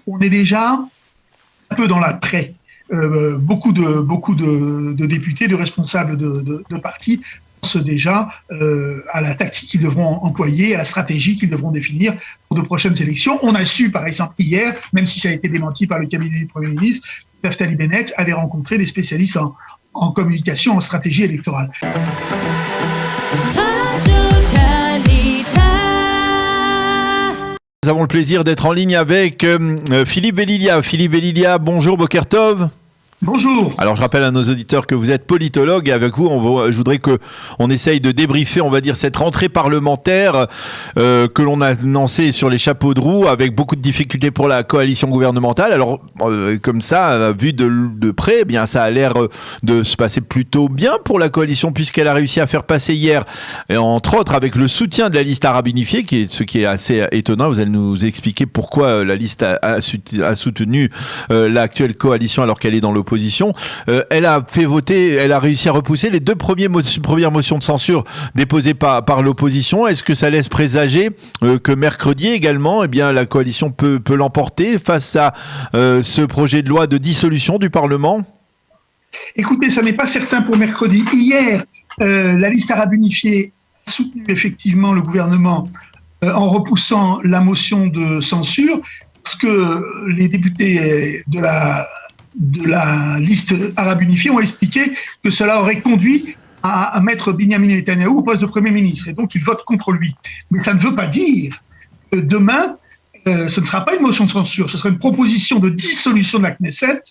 on est déjà un peu dans l'après. Beaucoup de députés, de responsables de partis pensent déjà à la tactique qu'ils devront employer, à la stratégie qu'ils devront définir pour de prochaines élections. On a su, par exemple, hier, même si ça a été démenti par le cabinet du Premier ministre, que Naftali Bennett avait rencontré des spécialistes en communication, en stratégie électorale. Nous avons le plaisir d'être en ligne avec Philippe Velilia. Philippe Velilia, bonjour, Boker Tov. Bonjour. Alors je rappelle à nos auditeurs que vous êtes politologue et avec vous, je voudrais qu'on essaye de débriefer, on va dire, cette rentrée parlementaire que l'on a lancée sur les chapeaux de roue avec beaucoup de difficultés pour la coalition gouvernementale. Alors comme ça, vu de près, eh bien ça a l'air de se passer plutôt bien pour la coalition puisqu'elle a réussi à faire passer hier, et entre autres avec le soutien de la liste arabe unifiée, ce qui est assez étonnant. Vous allez nous expliquer pourquoi la liste a soutenu l'actuelle coalition alors qu'elle est dans l'opposition. Elle a fait voter, elle a réussi à repousser les deux premières motions de censure déposées par l'opposition. Est-ce que ça laisse présager que mercredi également, eh bien, la coalition peut l'emporter face à ce projet de loi de dissolution du Parlement ? Écoutez, ça n'est pas certain pour mercredi. Hier, la liste arabe unifiée a soutenu effectivement le gouvernement en repoussant la motion de censure parce que les députés de la liste arabe unifiée ont expliqué que cela aurait conduit à mettre Benyamin Netanyahou au poste de Premier ministre. Et donc, ils votent contre lui. Mais ça ne veut pas dire que demain, ce ne sera pas une motion de censure, ce sera une proposition de dissolution de la Knesset.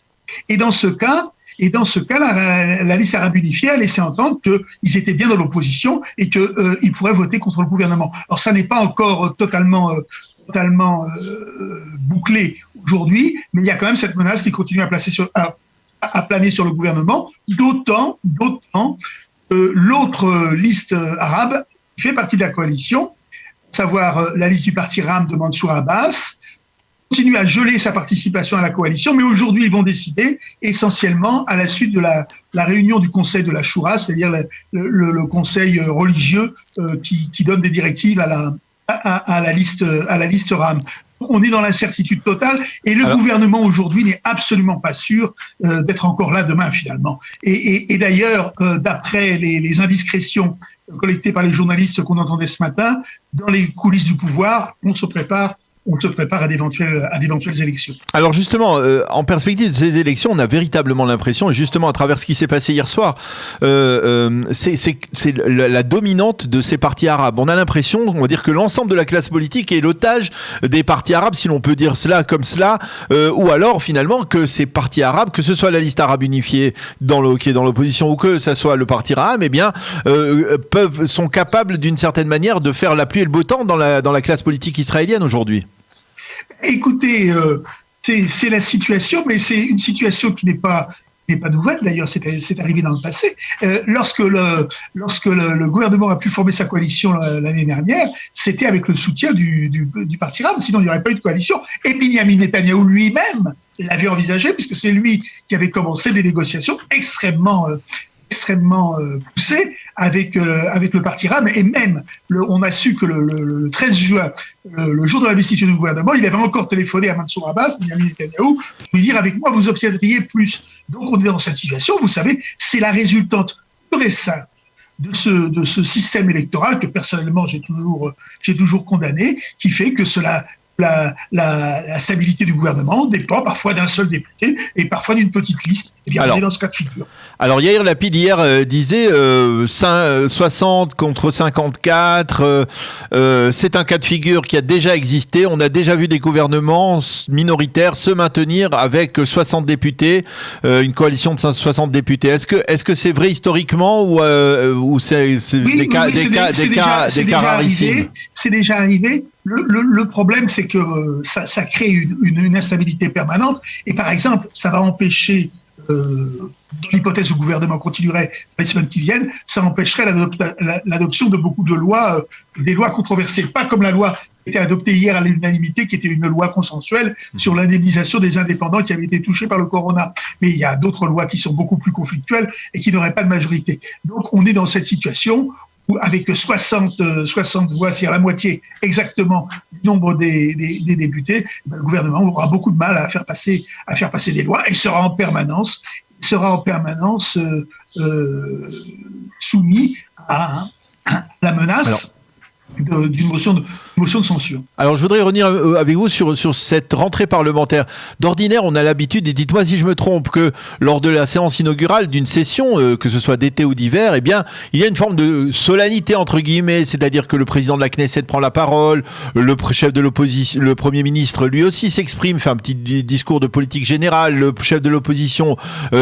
Et dans ce cas, la liste arabe unifiée a laissé entendre qu'ils étaient bien dans l'opposition et qu'ils pourraient voter contre le gouvernement. Alors, ça n'est pas encore totalement bouclé aujourd'hui, mais il y a quand même cette menace qui continue à planer sur le gouvernement, d'autant l'autre liste arabe qui fait partie de la coalition, à savoir la liste du parti RAM de Mansour Abbas, continue à geler sa participation à la coalition, mais aujourd'hui ils vont décider essentiellement à la suite de la réunion du conseil de la Choura, c'est-à-dire le conseil religieux qui donne des directives à la liste RAM. On est dans l'incertitude totale et le gouvernement aujourd'hui n'est absolument pas sûr d'être encore là demain finalement. Et d'ailleurs, d'après les indiscrétions collectées par les journalistes qu'on entendait ce matin, dans les coulisses du pouvoir, on se prépare à d'éventuelles élections. Alors justement, en perspective de ces élections, on a véritablement l'impression, et justement à travers ce qui s'est passé hier soir, c'est la dominante de ces partis arabes. On a l'impression, on va dire que l'ensemble de la classe politique est l'otage des partis arabes, si l'on peut dire cela comme cela, ou alors finalement que ces partis arabes, que ce soit la liste arabe unifiée qui est dans l'opposition ou que ce soit le parti RAM, eh bien sont capables d'une certaine manière de faire la pluie et le beau temps dans la classe politique israélienne aujourd'hui. Écoutez, c'est la situation, mais c'est une situation qui n'est pas nouvelle. D'ailleurs, c'est arrivé dans le passé. Lorsque le gouvernement a pu former sa coalition l'année dernière, c'était avec le soutien du parti RAM, sinon il n'y aurait pas eu de coalition. Et Benyamin Netanyahou lui-même l'avait envisagé, puisque c'est lui qui avait commencé des négociations extrêmement poussées avec le parti RAM, et même on a su que le 13 juin, le jour de l'investiture du gouvernement, il avait encore téléphoné à Mansour Abbas, Benyamin Netanyahou, pour lui dire avec moi vous obtiendriez plus. Donc on est dans cette situation, vous savez, c'est la résultante pure et simple de ce système électoral que personnellement j'ai toujours condamné, qui fait que la stabilité du gouvernement dépend parfois d'un seul député et parfois d'une petite liste. Et bien, on est dans ce cas de figure. Alors Yair Lapid hier disait 60 contre 54, c'est un cas de figure qui a déjà existé. On a déjà vu des gouvernements minoritaires se maintenir avec 60 députés, une coalition de 60 députés. Est-ce que c'est vrai historiquement ou c'est des cas rarissimes? C'est déjà arrivé. Le problème, c'est que ça crée une instabilité permanente. Et par exemple, ça va empêcher, dans l'hypothèse où le gouvernement continuerait dans les semaines qui viennent, ça empêcherait l'adoption de beaucoup de lois, des lois controversées. Pas comme la loi qui a été adoptée hier à l'unanimité, qui était une loi consensuelle sur l'indemnisation des indépendants qui avaient été touchés par le corona. Mais il y a d'autres lois qui sont beaucoup plus conflictuelles et qui n'auraient pas de majorité. Donc on est dans cette situation avec 60 voix, c'est-à-dire la moitié exactement du nombre des députés, le gouvernement aura beaucoup de mal à faire passer des lois et sera en permanence soumis à la menace d'une motion de censure. Alors, je voudrais revenir avec vous sur cette rentrée parlementaire. D'ordinaire, on a l'habitude, et dites-moi si je me trompe, que lors de la séance inaugurale d'une session, que ce soit d'été ou d'hiver, eh bien, il y a une forme de solennité, entre guillemets, c'est-à-dire que le président de la Knesset prend la parole, le chef de l'opposition, le Premier ministre, lui aussi s'exprime, fait un petit discours de politique générale, le chef de l'opposition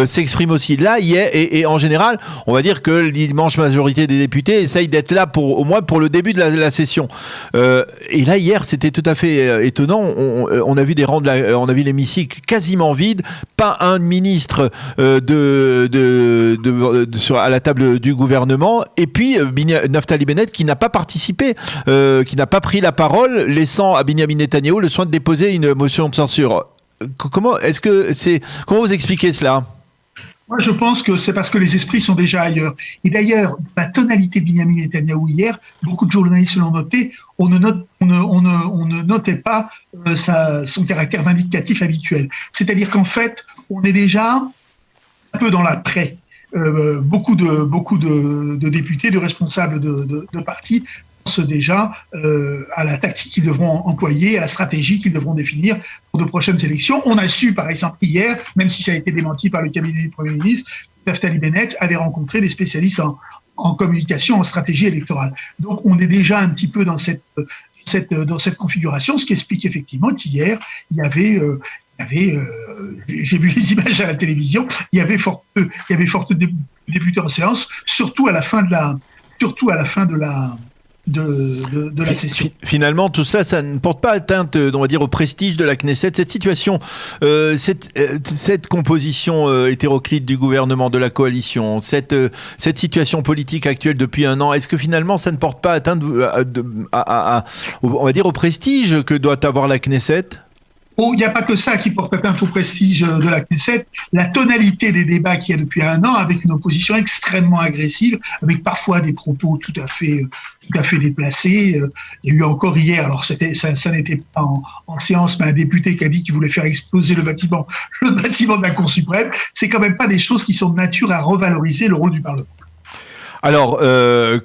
s'exprime aussi. Là, et en général, on va dire que l'immense majorité des députés essayent d'être là au moins pour le début de la session. Et là, hier, c'était tout à fait étonnant. On a vu on a vu l'hémicycle quasiment vide, pas un ministre à la table du gouvernement, et puis Naftali Bennett qui n'a pas participé, qui n'a pas pris la parole, laissant à Benyamin Netanyahou le soin de déposer une motion de censure. Comment vous expliquez cela ? Moi, je pense que c'est parce que les esprits sont déjà ailleurs. Et d'ailleurs, la tonalité de Benyamin Netanyahou hier, beaucoup de journalistes l'ont noté, on ne notait pas son caractère vindicatif habituel. C'est-à-dire qu'en fait, on est déjà un peu dans l'après. Beaucoup de députés, de responsables de partis pensent déjà à la tactique qu'ils devront employer, à la stratégie qu'ils devront définir pour de prochaines élections. On a su, par exemple, hier, même si ça a été démenti par le cabinet du Premier ministre, Naftali Bennett avait rencontré des spécialistes en communication, en stratégie électorale. Donc, on est déjà un petit peu dans cette configuration, ce qui explique effectivement qu'hier, il y avait j'ai vu les images à la télévision, il y avait fort peu de députés en séance, surtout à la fin de la session. Finalement, tout cela, ça ne porte pas atteinte, on va dire, au prestige de la Knesset. Cette situation, cette composition hétéroclite du gouvernement, de la coalition, cette situation politique actuelle depuis un an, est-ce que finalement, ça ne porte pas atteinte on va dire, au prestige que doit avoir la Knesset ? Il n'y a pas que ça qui porte atteinte au prestige de la Knesset. La tonalité des débats qu'il y a depuis un an, avec une opposition extrêmement agressive, avec parfois des propos tout à fait déplacés. Il y a eu encore hier, alors ça n'était pas en séance, mais un député qui a dit qu'il voulait faire exploser le bâtiment de la Cour suprême. C'est quand même pas des choses qui sont de nature à revaloriser le rôle du Parlement. Alors,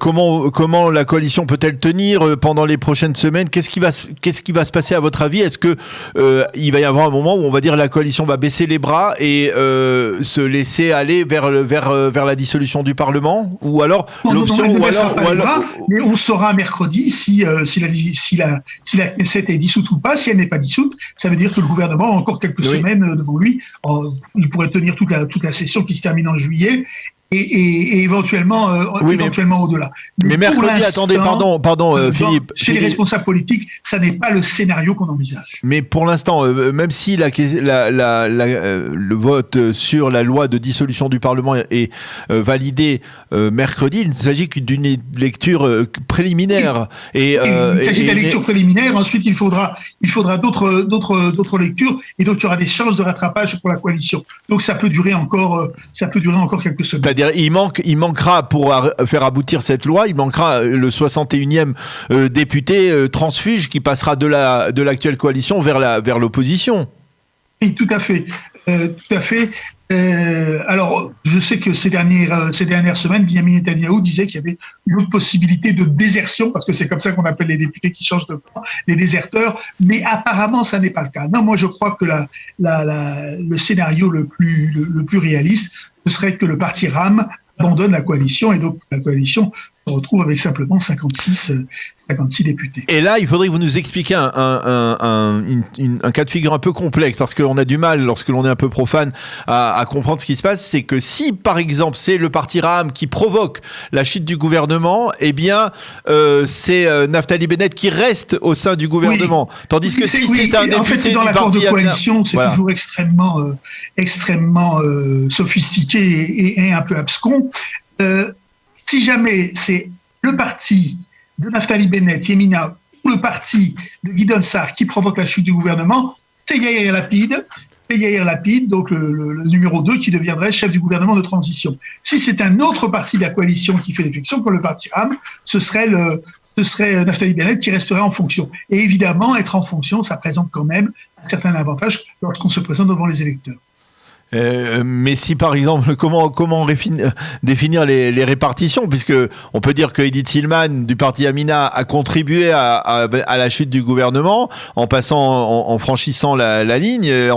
comment la coalition peut-elle tenir pendant les prochaines semaines ? Qu'est-ce qui va se passer à votre avis ? Est-ce que il va y avoir un moment où on va dire la coalition va baisser les bras et se laisser aller vers la dissolution du Parlement ? Ou alors mais on saura mercredi si la Knesset est dissoute ou pas. Si elle n'est pas dissoute, ça veut dire que le gouvernement a encore quelques semaines devant lui. Il pourrait tenir toute la session qui se termine en juillet. Et éventuellement au-delà. Mais mercredi, attendez, pardon, Philippe. Chez les responsables politiques, ça n'est pas le scénario qu'on envisage. Mais pour l'instant, même si le vote sur la loi de dissolution du Parlement est validé mercredi, il ne s'agit que d'une lecture préliminaire. Il s'agit de la lecture préliminaire. Ensuite, il faudra d'autres lectures, et donc il y aura des chances de rattrapage pour la coalition. Donc ça peut durer encore quelques semaines. C'est-à-dire, il manquera pour faire aboutir cette loi, il manquera le 61e député transfuge qui passera de l'actuelle coalition vers l'opposition. Oui, tout à fait. Alors, je sais que ces dernières semaines, Benyamin Netanyahou disait qu'il y avait une autre possibilité de désertion, parce que c'est comme ça qu'on appelle les députés qui changent de camp, les déserteurs, mais apparemment, ça n'est pas le cas. Non, moi, je crois que le scénario le plus réaliste, ce serait que le parti RAM abandonne la coalition, et donc la coalition se retrouve avec simplement 56 députés. Et là, il faudrait que vous nous expliquiez un cas de figure un peu complexe, parce qu'on a du mal, lorsque l'on est un peu profane, à comprendre ce qui se passe. C'est que si, par exemple, c'est le parti Ra'am qui provoque la chute du gouvernement, eh bien, c'est Naftali Bennett qui reste au sein du gouvernement. Oui. Tandis que si c'est un député en fait, c'est dans l'accord de coalition, c'est toujours extrêmement sophistiqué et un peu abscon. Si jamais c'est le parti de Naftali Bennett, Yemina, ou le parti de Gideon Sa'ar qui provoque la chute du gouvernement, c'est Yair Lapid c'est Yair Lapid, donc le numéro 2, qui deviendrait chef du gouvernement de transition. Si c'est un autre parti de la coalition qui fait défection, comme le parti RAM, ce serait Naftali Bennett qui resterait en fonction. Et évidemment, être en fonction, ça présente quand même un certain avantage lorsqu'on se présente devant les électeurs. Mais si par exemple, comment définir les répartitions, puisque on peut dire que Edith Silman du parti Amina a contribué à la chute du gouvernement en en franchissant la ligne et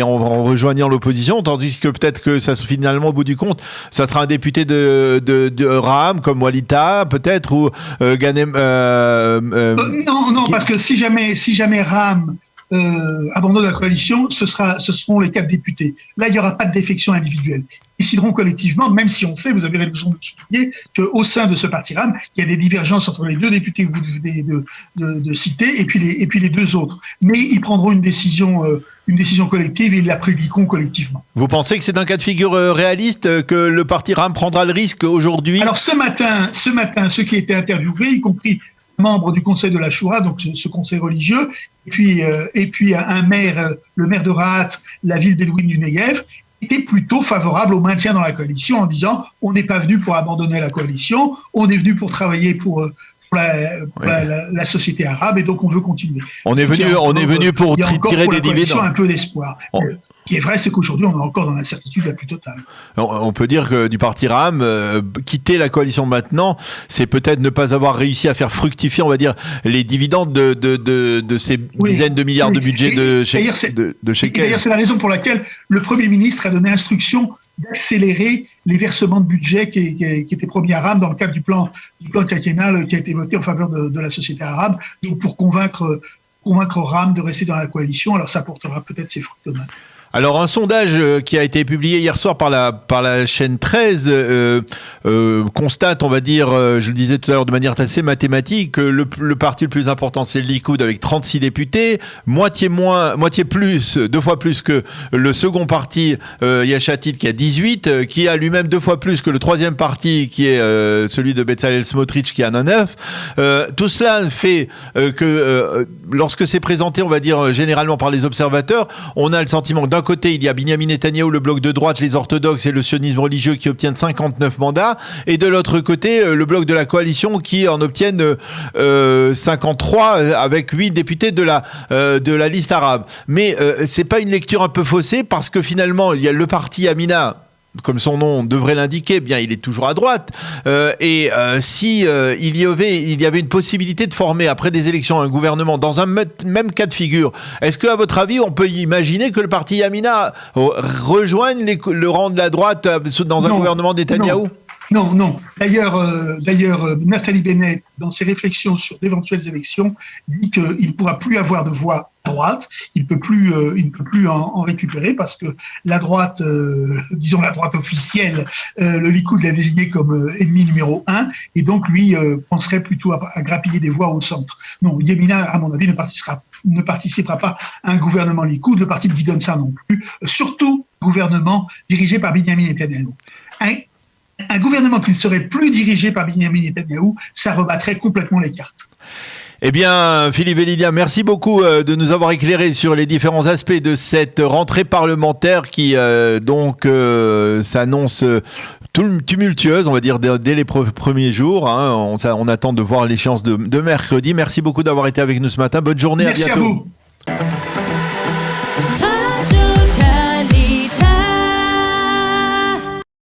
en rejoignant l'opposition, tandis que peut-être que ça finalement au bout du compte, ça sera un député de Raham comme Walita peut-être ou Ghanem. Non, parce que si jamais Raham abandonne la coalition, ce seront les 4 députés. Là, il n'y aura pas de défection individuelle. Ils décideront collectivement, même si on sait, vous avez raison de souligner, qu'au sein de ce parti RAM, il y a des divergences entre les 2 députés que vous venez de citer et puis les 2 autres. Mais ils prendront une décision collective et ils l'appliqueront collectivement. Vous pensez que c'est un cas de figure réaliste, que le parti RAM prendra le risque aujourd'hui? Alors ce matin, ceux qui étaient interviewés, y compris membre du conseil de la Choura, donc ce conseil religieux, et puis un maire, le maire de Rahat, la ville bédouine du Negev, était plutôt favorable au maintien dans la coalition en disant on n'est pas venu pour abandonner la coalition, on est venu pour travailler pour la société arabe et donc on veut continuer. On est venu pour tirer des dividendes. Un peu d'espoir. Ce qui est vrai, c'est qu'aujourd'hui, on est encore dans l'incertitude la plus totale. On peut dire que du parti RAM, quitter la coalition maintenant, c'est peut-être ne pas avoir réussi à faire fructifier, on va dire, les dividendes de ces dizaines de milliards de budget de Shekel. D'ailleurs, c'est la raison pour laquelle le Premier ministre a donné instruction d'accélérer les versements de budget qui étaient promis à RAM dans le cadre du plan quinquennal qui a été voté en faveur de la société arabe, donc pour convaincre RAM de rester dans la coalition. Alors ça portera peut-être ses fruits demain. Alors un sondage qui a été publié hier soir par la chaîne 13 constate, on va dire, je le disais tout à l'heure de manière assez mathématique, que le parti le plus important c'est le Likoud avec 36 députés, moitié plus, 2 fois plus que le second parti Yesh Atid qui a 18, qui a lui-même 2 fois plus que le troisième parti qui est celui de Bezalel Smotrich qui en a 9. Tout cela fait que lorsque c'est présenté, on va dire généralement par les observateurs, on a le sentiment que d'un côté, il y a Binyamin Netanyahou, le bloc de droite, les orthodoxes et le sionisme religieux qui obtiennent 59 mandats, et de l'autre côté, le bloc de la coalition qui en obtiennent 53 avec 8 députés de la liste arabe. Mais c'est pas une lecture un peu faussée parce que finalement, il y a le parti Amina, comme son nom devrait l'indiquer, bien il est toujours à droite. Si il y avait une possibilité de former après des élections un gouvernement dans un même cas de figure, est-ce que à votre avis on peut imaginer que le parti Yamina rejoigne le rang de la droite dans un gouvernement de Netanyahou? Non. D'ailleurs, Naftali Bennett, dans ses réflexions sur d'éventuelles élections, dit qu'il ne pourra plus avoir de voix à droite. Il ne peut plus en récupérer parce que la droite, disons la droite officielle, le Likoud l'a désigné comme ennemi numéro 1, et donc lui penserait plutôt à grappiller des voix au centre. Non, Yamina, à mon avis, ne participera pas à un gouvernement Likoud, le parti de Gidon Sa'ar non plus, surtout un gouvernement dirigé par Binyamin Netanyahou. Un gouvernement qui ne serait plus dirigé par Binyamin Netanyahou, ça rebattrait complètement les cartes. Eh bien, Philippe Elilia, merci beaucoup de nous avoir éclairé sur les différents aspects de cette rentrée parlementaire qui s'annonce tumultueuse, on va dire, dès les premiers jours. On attend de voir l'échéance de mercredi. Merci beaucoup d'avoir été avec nous ce matin. Bonne journée, merci à bientôt. Merci à vous.